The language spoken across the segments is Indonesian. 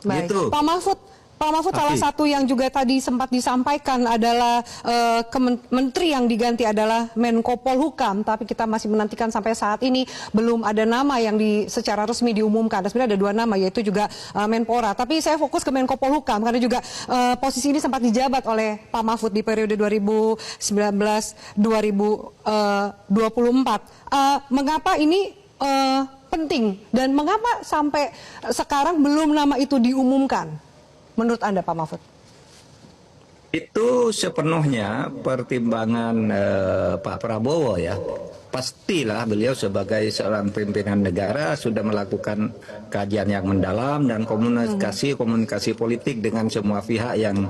Baik. Gitu. Pak Mahfud, salah satu yang juga tadi sempat disampaikan adalah menteri yang diganti adalah Menko Polhukam, tapi kita masih menantikan sampai saat ini belum ada nama yang secara resmi diumumkan. Dan sebenarnya ada dua nama, yaitu juga Menpora. Tapi saya fokus ke Menko Polhukam karena juga posisi ini sempat dijabat oleh Pak Mahfud di periode 2019-2024. Mengapa ini penting dan mengapa sampai sekarang belum nama itu diumumkan? Menurut Anda, Pak Mahfud? Itu sepenuhnya pertimbangan Pak Prabowo ya. Pastilah beliau sebagai seorang pimpinan negara sudah melakukan kajian yang mendalam dan komunikasi politik dengan semua pihak yang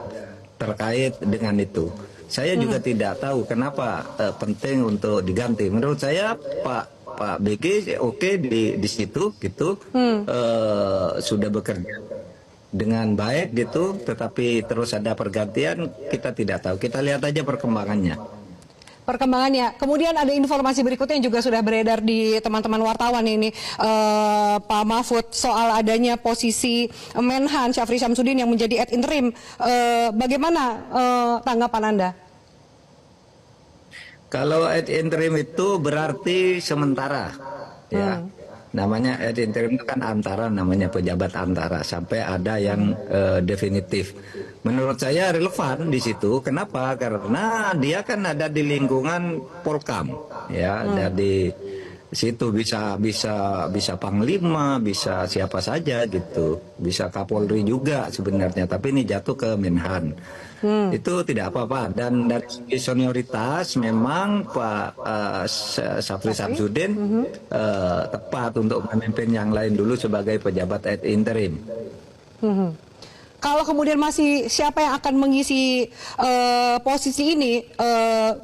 terkait dengan itu. Saya juga tidak tahu kenapa penting untuk diganti. Menurut saya Pak BG oke di situ gitu, sudah bekerja dengan baik gitu, tetapi terus ada pergantian, kita tidak tahu. Kita lihat aja perkembangannya. Kemudian ada informasi berikutnya yang juga sudah beredar di teman-teman wartawan ini, Pak Mahfud, soal adanya posisi Menhan Syafri Syamsuddin yang menjadi ad interim. Bagaimana tanggapan Anda? Kalau ad interim itu berarti sementara, ya. Namanya ad interim itu kan antara, namanya pejabat antara sampai ada yang definitif. Menurut saya relevan di situ. Kenapa? Karena dia kan ada di lingkungan Polkam, ya. Dari situ bisa Panglima, bisa siapa saja gitu, bisa Kapolri juga sebenarnya. Tapi ini jatuh ke Menhan. Itu tidak apa-apa, dan dari segi senioritas memang Pak Syafri Syamsuddin tepat untuk memimpin yang lain dulu sebagai pejabat ad interim. Kalau kemudian masih siapa yang akan mengisi posisi ini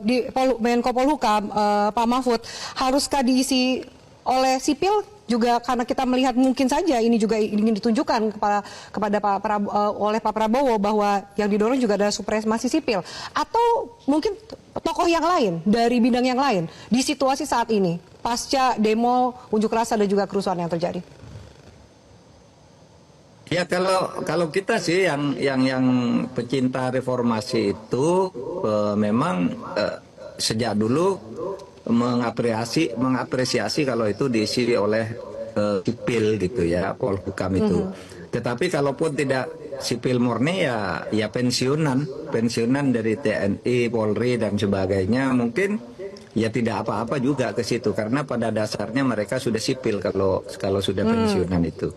di Menko Polhukam, Pak Mahfud, haruskah diisi oleh sipil? Juga karena kita melihat mungkin saja ini juga ingin ditunjukkan kepada oleh Pak Prabowo bahwa yang didorong juga adalah supremasi sipil, atau mungkin tokoh yang lain dari bidang yang lain di situasi saat ini pasca demo, unjuk rasa dan juga kerusuhan yang terjadi. Ya kalau kita sih yang pecinta reformasi itu memang sejak dulu mengapresiasi kalau itu diisi oleh sipil gitu ya, Polhukam itu. Tetapi kalaupun tidak sipil murni ya pensiunan dari TNI, Polri dan sebagainya, mungkin ya tidak apa-apa juga ke situ karena pada dasarnya mereka sudah sipil kalau sudah pensiunan itu.